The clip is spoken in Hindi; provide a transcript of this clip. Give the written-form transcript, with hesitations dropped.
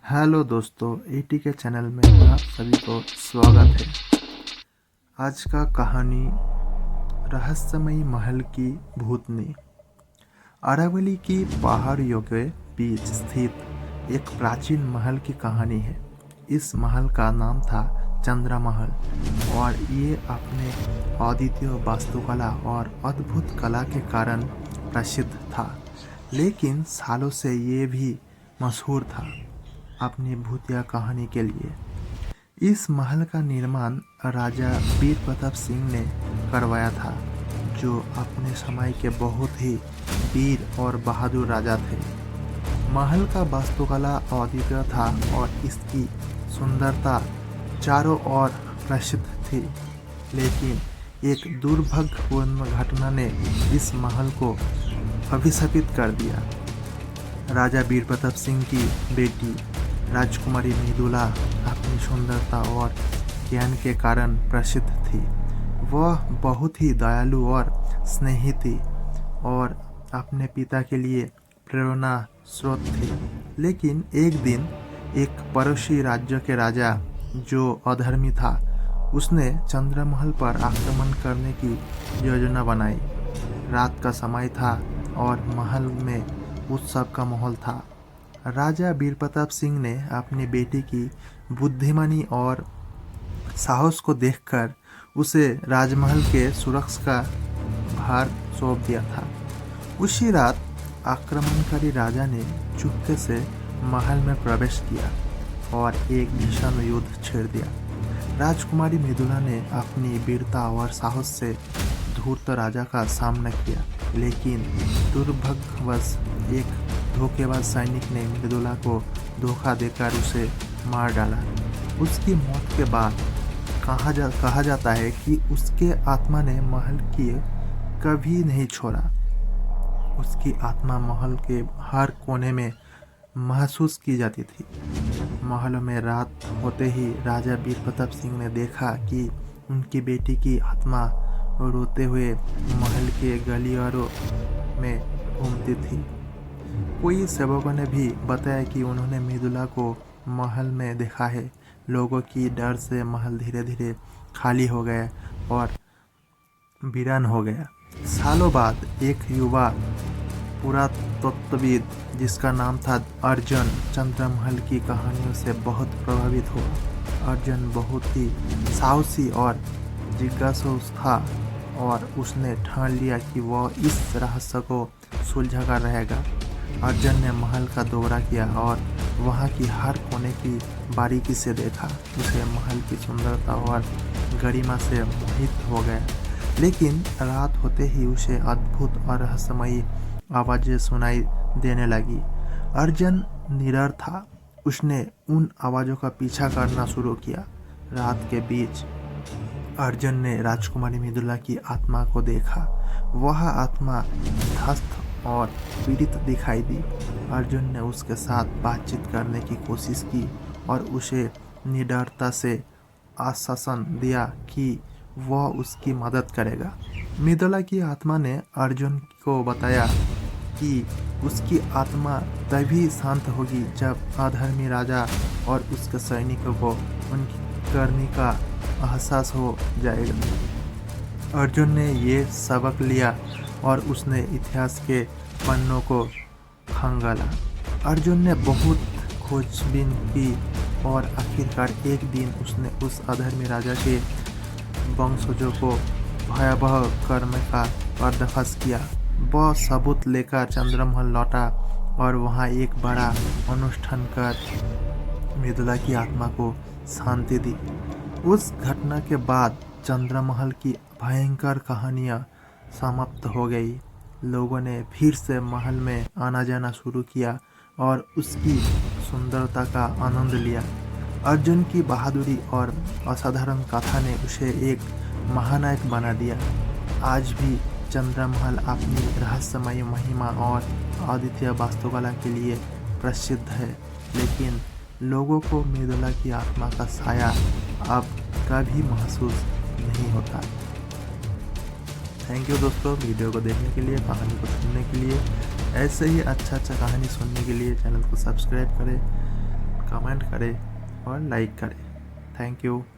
हेलो दोस्तों, ईटी के चैनल में आप सभी को स्वागत है। आज का कहानी रहस्यमयी महल की भूतनी। अरावली की पहाड़ियों के बीच स्थित एक प्राचीन महल की कहानी है। इस महल का नाम था चंद्र महल और ये अपने अद्वितीय वास्तुकला और अद्भुत कला के कारण प्रसिद्ध था। लेकिन सालों से ये भी मशहूर था अपनी भूतिया कहानी के लिए। इस महल का निर्माण राजा वीर प्रताप सिंह ने करवाया था, जो अपने समय के बहुत ही वीर और बहादुर राजा थे। महल का वास्तुकला अद्वितीय था और इसकी सुंदरता चारों ओर प्रसिद्ध थी। लेकिन एक दुर्भाग्यपूर्ण घटना ने इस महल को अभिशापित कर दिया। राजा वीर प्रताप सिंह की बेटी राजकुमारी मृदुला अपनी सुंदरता और ज्ञान के कारण प्रसिद्ध थी। वह बहुत ही दयालु और स्नेही थी और अपने पिता के लिए प्रेरणा स्रोत थी। लेकिन एक दिन एक पड़ोसी राज्य के राजा, जो अधर्मी था, उसने चंद्रमहल पर आक्रमण करने की योजना बनाई। रात का समय था और महल में उत्सव का माहौल था। राजा वीर प्रताप सिंह ने अपनी बेटी की बुद्धिमानी और साहस को देखकर उसे राजमहल के सुरक्षा का भार सौंप दिया था। उसी रात आक्रमणकारी राजा ने चुपके से महल में प्रवेश किया और एक भीषण युद्ध छेड़ दिया। राजकुमारी मृदुला ने अपनी वीरता और साहस से धूर्त राजा का सामना किया, लेकिन दुर्भाग्यवश एक धोखेबाज सैनिक ने मृदुला को धोखा देकर उसे मार डाला। उसकी मौत के बाद कहा जाता है कि उसके आत्मा ने महल की कभी नहीं छोड़ा। उसकी आत्मा महल के हर कोने में महसूस की जाती थी। महल में रात होते ही राजा वीर प्रताप सिंह ने देखा कि उनकी बेटी की आत्मा रोते हुए महल के गलियारों में घूमती थी। कोई सेवकों ने भी बताया कि उन्होंने मृदुला को महल में देखा है। लोगों की डर से महल धीरे धीरे खाली हो गया और वीरान हो गया। सालों बाद एक युवा पुरातत्वविद, जिसका नाम था अर्जुन, चंद्रमहल की कहानियों से बहुत प्रभावित हुआ। अर्जुन बहुत ही साहसी और जिज्ञासु था और उसने ठान लिया कि वह इस रहस्य को सुलझा कर रहेगा। अर्जुन ने महल का दौरा किया और वहाँ की हर कोने की बारीकी से देखा। उसे महल की सुंदरता और गरिमा से मोहित हो गया। लेकिन रात होते ही उसे अद्भुत और रहस्यमयी आवाज़ें सुनाई देने लगी। अर्जुन निडर था। उसने उन आवाज़ों का पीछा करना शुरू किया। रात के बीच अर्जुन ने राजकुमारी मृदुला की आत्मा को देखा। वह आत्मा ध्वस्त और पीड़ित दिखाई दी। अर्जुन ने उसके साथ बातचीत करने की कोशिश की और उसे निडरता से आश्वासन दिया कि वह उसकी मदद करेगा। मृदुला की आत्मा ने अर्जुन को बताया कि उसकी आत्मा तभी शांत होगी जब अधर्मी राजा और उसके सैनिकों को उनकी करनी का एहसास हो जाएगा। अर्जुन ने ये सबक लिया और उसने इतिहास के पन्नों को खंगाला। अर्जुन ने बहुत खोजबीन की और आखिरकार एक दिन उसने उस अधर्मी राजा के वंशजों को भयावह कर्म का पर्दाफाश किया। वह सबूत लेकर चंद्रमहल लौटा और वहाँ एक बड़ा अनुष्ठान कर मृदुला की आत्मा को शांति दी। उस घटना के बाद चंद्रमहल की भयंकर कहानियाँ समाप्त हो गई। लोगों ने फिर से महल में आना जाना शुरू किया और उसकी सुंदरता का आनंद लिया। अर्जुन की बहादुरी और असाधारण कथा ने उसे एक महानायक बना दिया। आज भी चंद्रमहल अपनी रहस्यमयी महिमा और अद्वितीय वास्तुकला के लिए प्रसिद्ध है। लेकिन लोगों को मृदुला की आत्मा का साया अब कभी महसूस नहीं होता। थैंक यू दोस्तों, वीडियो को देखने के लिए, कहानी को सुनने के लिए। ऐसे ही अच्छा कहानी सुनने के लिए चैनल को सब्सक्राइब करें, कमेंट करें और लाइक करें। Thank you.